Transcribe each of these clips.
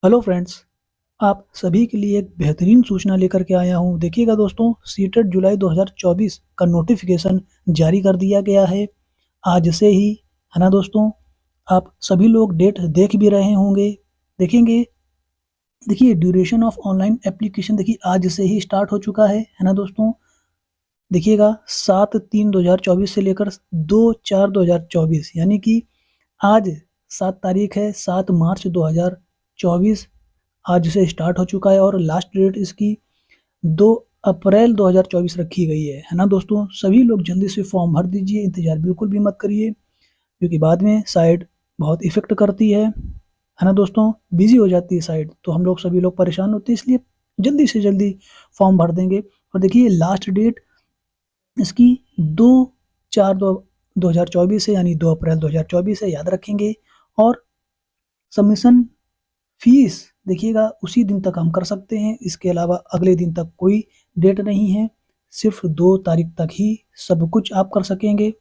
Hello friends, आप सभी के लिए एक बेहतरीन सूचना लेकर के आया हूँ। देखिएगा दोस्तों, सीटेट जुलाई 2024 का नोटिफिकेशन जारी कर दिया गया है आज से ही, है ना दोस्तों। आप सभी लोग डेट देख भी रहे होंगे, देखेंगे। देखिए, ड्यूरेशन ऑफ ऑनलाइन एप्लीकेशन देखिए आज से ही स्टार्ट हो चुका है ना दोस्तों। देखिएगा 7/3/2024 से लेकर 2/4/2024 यानी कि आज 7 तारीख है, 7 मार्च 2024 आज से स्टार्ट हो चुका है और लास्ट डेट इसकी 2 अप्रैल 2024 रखी गई है ना दोस्तों। सभी लोग जल्दी से फॉर्म भर दीजिए, इंतजार बिल्कुल भी मत करिए, क्योंकि बाद में साइट बहुत इफेक्ट करती है ना दोस्तों। बिजी हो जाती है साइट तो हम लोग सभी लोग परेशान होते हैं, इसलिए जल्दी से जल्दी फॉर्म भर देंगे। और देखिए लास्ट डेट इसकी 2/4/2024 है, यानी 2 अप्रैल 2024 है, याद रखेंगे। और सबमिशन फीस देखिएगा उसी दिन तक हम कर सकते हैं, इसके अलावा अगले दिन तक कोई डेट नहीं है। सिर्फ 2 तारीख तक ही सब कुछ आप कर सकेंगे, है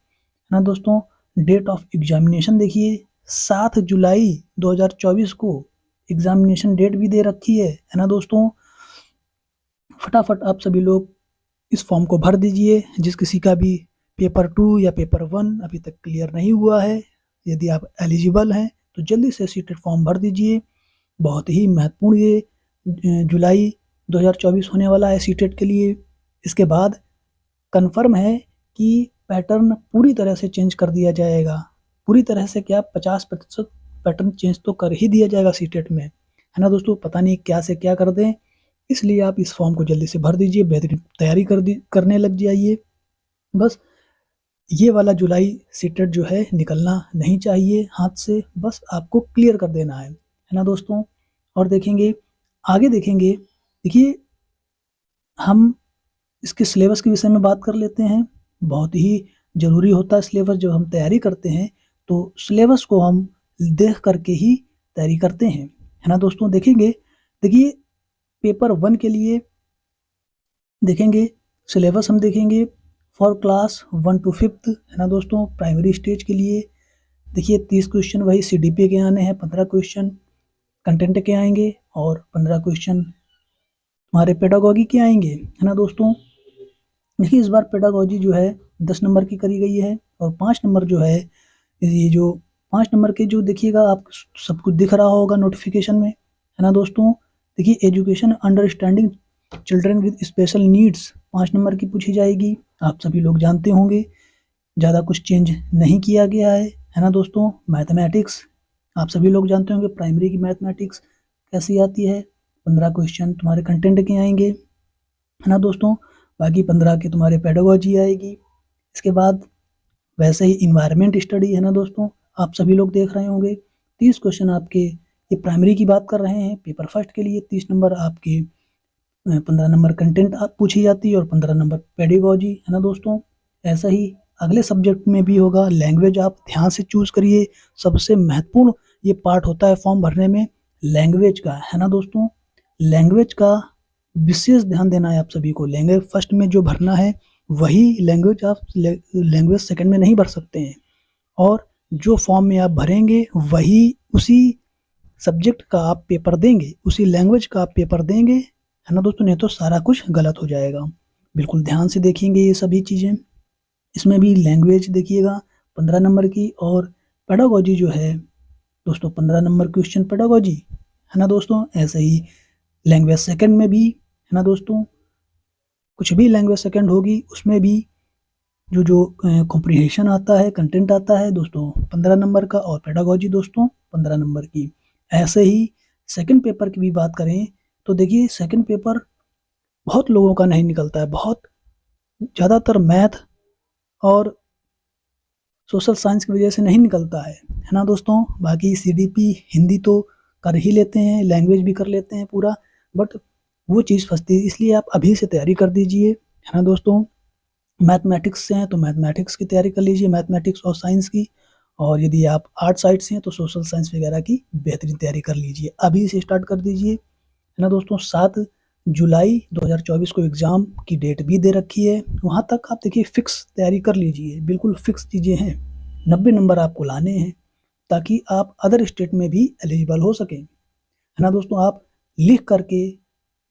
ना दोस्तों। डेट ऑफ एग्जामिनेशन देखिए 7 जुलाई 2024 को एग्जामिनेशन डेट भी दे रखी है ना दोस्तों। फटाफट आप सभी लोग इस फॉर्म को भर दीजिए। जिस किसी का भी पेपर 2 या पेपर 1 अभी तक क्लियर नहीं हुआ है, यदि आप एलिजिबल हैं तो जल्दी से सीटेट फॉर्म भर दीजिए। बहुत ही महत्वपूर्ण ये जुलाई 2024 होने वाला है सीटेट के लिए। इसके बाद कंफर्म है कि पैटर्न पूरी तरह से चेंज कर दिया जाएगा। पूरी तरह से क्या, 50% पैटर्न चेंज तो कर ही दिया जाएगा सीटेट में, है ना दोस्तों। पता नहीं क्या से क्या कर दें, इसलिए आप इस फॉर्म को जल्दी से भर दीजिए, बेहतरीन तैयारी करने लग जाइए। बस ये वाला जुलाई सीटेट जो है निकलना नहीं चाहिए हाथ से, बस आपको क्लियर कर देना है ना दोस्तों। और देखेंगे आगे, देखेंगे देखिए हम इसके सिलेबस के विषय में बात कर लेते हैं। बहुत ही ज़रूरी होता है सिलेबस, जब हम तैयारी करते हैं तो सिलेबस को हम देख करके ही तैयारी करते हैं, है ना दोस्तों। देखेंगे, देखिए पेपर 1 के लिए देखेंगे सिलेबस, हम देखेंगे फॉर क्लास 1 to 5th, है ना दोस्तों। प्राइमरी स्टेज के लिए देखिए 30 क्वेश्चन वही CDP के आने हैं, 15 क्वेश्चन कंटेंट के आएंगे और 15 क्वेश्चन हमारे पेडागॉजी के आएंगे, है ना दोस्तों। देखिए इस बार पेडागॉजी जो है 10 नंबर की करी गई है और 5 नंबर जो है, ये जो 5 नंबर के जो देखिएगा आप सब कुछ दिख रहा होगा नोटिफिकेशन में, है ना दोस्तों। देखिए education understanding children with special needs 5 number की पूछी जाएगी। आप सभी लोग जानते होंगे, ज़्यादा कुछ चेंज नहीं किया गया है ना दोस्तों। मैथमेटिक्स आप सभी लोग जानते होंगे, प्राइमरी की मैथमेटिक्स कैसी आती है। 15 क्वेश्चन तुम्हारे कंटेंट के आएंगे, है ना दोस्तों। बाकी 15 के तुम्हारे पेडागॉजी आएगी। इसके बाद वैसे ही इन्वायरमेंट स्टडी, है ना दोस्तों, आप सभी लोग देख रहे होंगे। 30 क्वेश्चन आपके, ये प्राइमरी की बात कर रहे हैं, पेपर फर्स्ट के लिए 30 नंबर आपके, 15 नंबर कंटेंट आप पूछी जाती है और 15 नंबर पेडागॉजी, है ना दोस्तों। ऐसा ही अगले सब्जेक्ट में भी होगा। लैंग्वेज आप ध्यान से चूज करिए, सबसे महत्वपूर्ण ये पार्ट होता है फॉर्म भरने में लैंग्वेज का, है ना दोस्तों। लैंग्वेज का विशेष ध्यान देना है आप सभी को। लैंग्वेज फर्स्ट में जो भरना है वही लैंग्वेज आप लैंग्वेज सेकंड में नहीं भर सकते हैं। और जो फॉर्म में आप भरेंगे वही उसी सब्जेक्ट का आप पेपर देंगे, उसी लैंग्वेज का आप पेपर देंगे, है ना दोस्तों। नहीं तो सारा कुछ गलत हो जाएगा। बिल्कुल ध्यान से देखेंगे ये सभी चीज़ें। इसमें भी लैंग्वेज देखिएगा 15 नंबर की, और पेडागॉजी जो है दोस्तों 15 नंबर क्वेश्चन पेडागॉजी, है ना दोस्तों। ऐसे ही लैंग्वेज सेकंड में भी, है ना दोस्तों, कुछ भी लैंग्वेज सेकंड होगी उसमें भी जो जो कॉम्प्रिहेंशन आता है, कंटेंट आता है दोस्तों 15 नंबर का, और पेडागॉजी दोस्तों 15 नंबर की। ऐसे ही सेकंड पेपर की भी बात करें तो देखिए सेकंड पेपर बहुत लोगों का नहीं निकलता है, बहुत ज़्यादातर मैथ और सोशल साइंस की वजह से नहीं निकलता है ना दोस्तों। बाकी CDP हिंदी तो कर ही लेते हैं, लैंग्वेज भी कर लेते हैं पूरा, बट वो चीज़ फंसती है। इसलिए आप अभी से तैयारी कर दीजिए, है ना दोस्तों। मैथमेटिक्स से हैं तो मैथमेटिक्स की तैयारी कर लीजिए, मैथमेटिक्स और साइंस की। और यदि आप आर्ट साइड से हैं तो सोशल साइंस वगैरह की बेहतरीन तैयारी कर लीजिए, अभी से स्टार्ट कर दीजिए, है ना दोस्तों। 7 जुलाई 2024 को एग्ज़ाम की डेट भी दे रखी है, वहाँ तक आप देखिए फिक्स तैयारी कर लीजिए। बिल्कुल फिक्स चीज़ें हैं, 90 नंबर आपको लाने हैं ताकि आप अदर स्टेट में भी एलिजिबल हो सकें, है ना दोस्तों। आप लिख करके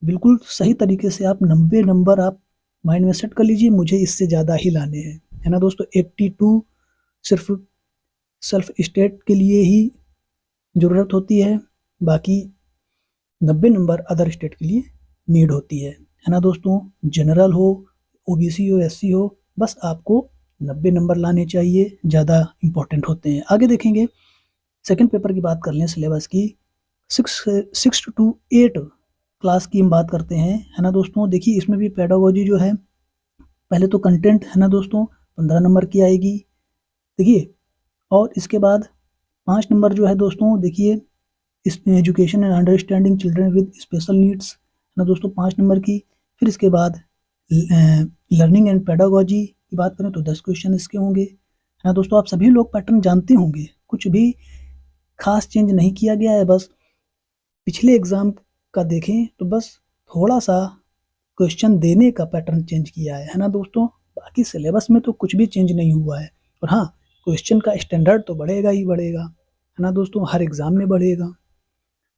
बिल्कुल सही तरीके से आप 90 नंबर आप माइंड में सेट कर लीजिए, मुझे इससे ज़्यादा ही लाने हैं, है ना दोस्तों। 82 सिर्फ सेल्फ स्टेट के लिए ही ज़रूरत होती है, बाकी 90 नंबर अदर स्टेट के लिए नीड होती है ना दोस्तों। जनरल हो, ओबीसी हो, एससी हो, बस आपको 90 नंबर लाने चाहिए, ज़्यादा इंपॉर्टेंट होते हैं। आगे देखेंगे सेकंड पेपर की बात कर लें सिलेबस की। 6 to 8 क्लास की हम बात करते हैं, है ना दोस्तों। देखिए इसमें भी पेडागोजी जो है, पहले तो कंटेंट है ना दोस्तों 15 नंबर की आएगी, देखिए। और इसके बाद 5 नंबर जो है दोस्तों, देखिए इसमें education and understanding children with special needs, है ना दोस्तों 5 नंबर की। फिर इसके बाद लर्निंग एंड पेडागोजी की बात करें तो 10 क्वेश्चन इसके होंगे, है ना दोस्तों। आप सभी लोग पैटर्न जानते होंगे, कुछ भी खास चेंज नहीं किया गया है, बस पिछले एग्जाम का देखें तो बस थोड़ा सा क्वेश्चन देने का पैटर्न चेंज किया है ना दोस्तों। बाकी सिलेबस में तो कुछ भी चेंज नहीं हुआ है। और हाँ, क्वेश्चन का स्टैंडर्ड तो बढ़ेगा ही बढ़ेगा, है ना दोस्तों, हर एग्जाम में बढ़ेगा।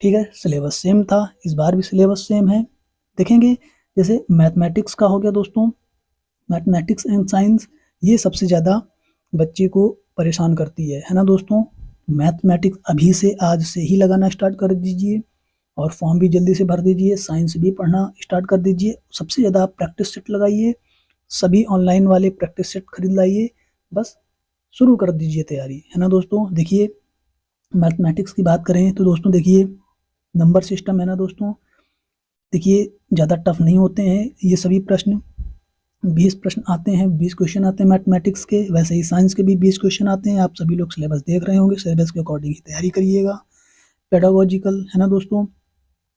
ठीक है, सिलेबस सेम था, इस बार भी सिलेबस सेम है। देखेंगे जैसे मैथमेटिक्स का हो गया दोस्तों, मैथमेटिक्स एंड साइंस, ये सबसे ज़्यादा बच्चे को परेशान करती है ना दोस्तों। मैथमेटिक्स अभी से आज से ही लगाना स्टार्ट कर दीजिए और फॉर्म भी जल्दी से भर दीजिए, साइंस भी पढ़ना स्टार्ट कर दीजिए। सबसे ज़्यादा आप प्रैक्टिस सेट लगाइए, सभी ऑनलाइन वाले प्रैक्टिस सेट खरीद लाइए, बस शुरू कर दीजिए तैयारी, है ना दोस्तों। देखिए मैथमेटिक्स की बात करें तो दोस्तों देखिए नंबर सिस्टम है ना दोस्तों, देखिए ज़्यादा टफ नहीं होते हैं ये सभी प्रश्न। 20 प्रश्न आते हैं, 20 क्वेश्चन आते हैं मैथमेटिक्स के, वैसे ही साइंस के भी 20 क्वेश्चन आते हैं। आप सभी लोग सिलेबस देख रहे होंगे, सिलेबस के अकॉर्डिंग ही तैयारी करिएगा। पेडागोजिकल है ना दोस्तों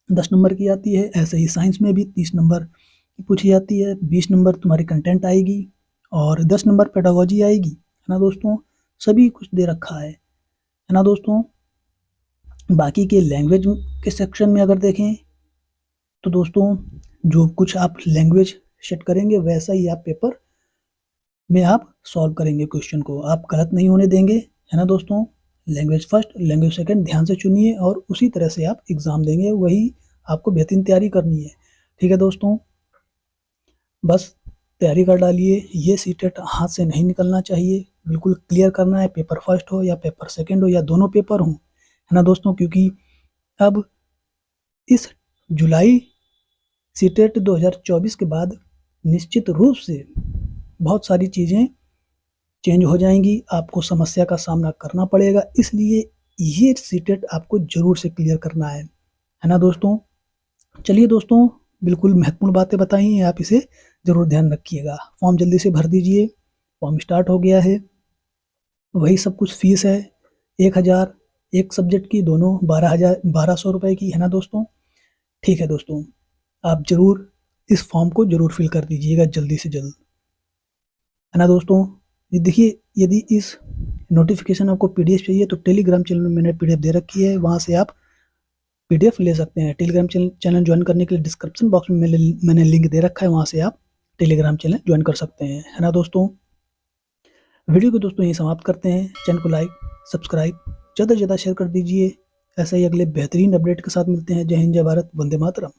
10 नंबर की आती है, ऐसे ही साइंस में भी 30 नंबर की पूछी जाती है, 20 नंबर तुम्हारी कंटेंट आएगी और 10 नंबर पेडागोजी आएगी, है ना दोस्तों। सभी कुछ दे रखा है ना दोस्तों। बाकी के लैंग्वेज के सेक्शन में अगर देखें तो दोस्तों जो कुछ आप लैंग्वेज सेट करेंगे वैसा ही आप पेपर में आप सॉल्व करेंगे, क्वेश्चन को आप गलत नहीं होने देंगे, है ना दोस्तों। लैंग्वेज फर्स्ट, लैंग्वेज सेकंड ध्यान से चुनिए और उसी तरह से आप एग्ज़ाम देंगे, वही आपको बेहतरीन तैयारी करनी है। ठीक है दोस्तों, बस तैयारी कर डालिए, ये सीटेट हाथ से नहीं निकलना चाहिए, बिल्कुल क्लियर करना है, पेपर फर्स्ट हो या पेपर सेकंड हो या दोनों पेपर हों, है ना दोस्तों। क्योंकि अब इस जुलाई सीटेट 2024 के बाद निश्चित रूप से बहुत सारी चीज़ें चेंज हो जाएंगी, आपको समस्या का सामना करना पड़ेगा, इसलिए ये सीटेट आपको ज़रूर से क्लियर करना है ना दोस्तों। चलिए दोस्तों, बिल्कुल महत्वपूर्ण बातें बताई हैं, आप इसे ज़रूर ध्यान रखिएगा। फॉर्म जल्दी से भर दीजिए, फॉर्म स्टार्ट हो गया है, वही सब कुछ फीस है 1000 एक सब्जेक्ट की, दोनों 1200 रुपये की, है ना दोस्तों। ठीक है दोस्तों, आप ज़रूर इस फॉर्म को ज़रूर फिल कर दीजिएगा जल्दी से जल्द, है ना दोस्तों। ये देखिए, यदि इस नोटिफिकेशन आपको पीडीएफ चाहिए तो टेलीग्राम चैनल में मैंने पीडीएफ दे रखी है, वहाँ से आप पीडीएफ ले सकते हैं। टेलीग्राम चैनल ज्वाइन करने के लिए डिस्क्रिप्शन बॉक्स में मैंने लिंक दे रखा है, वहाँ से आप टेलीग्राम चैनल ज्वाइन कर सकते हैं, है ना दोस्तों। वीडियो को दोस्तों यहीं समाप्त करते हैं। चैनल को लाइक सब्सक्राइब ज़्यादा से ज़्यादा शेयर कर दीजिए। ऐसा ही अगले बेहतरीन अपडेट के साथ मिलते हैं। जय हिंद, जय भारत, वंदे मातरम।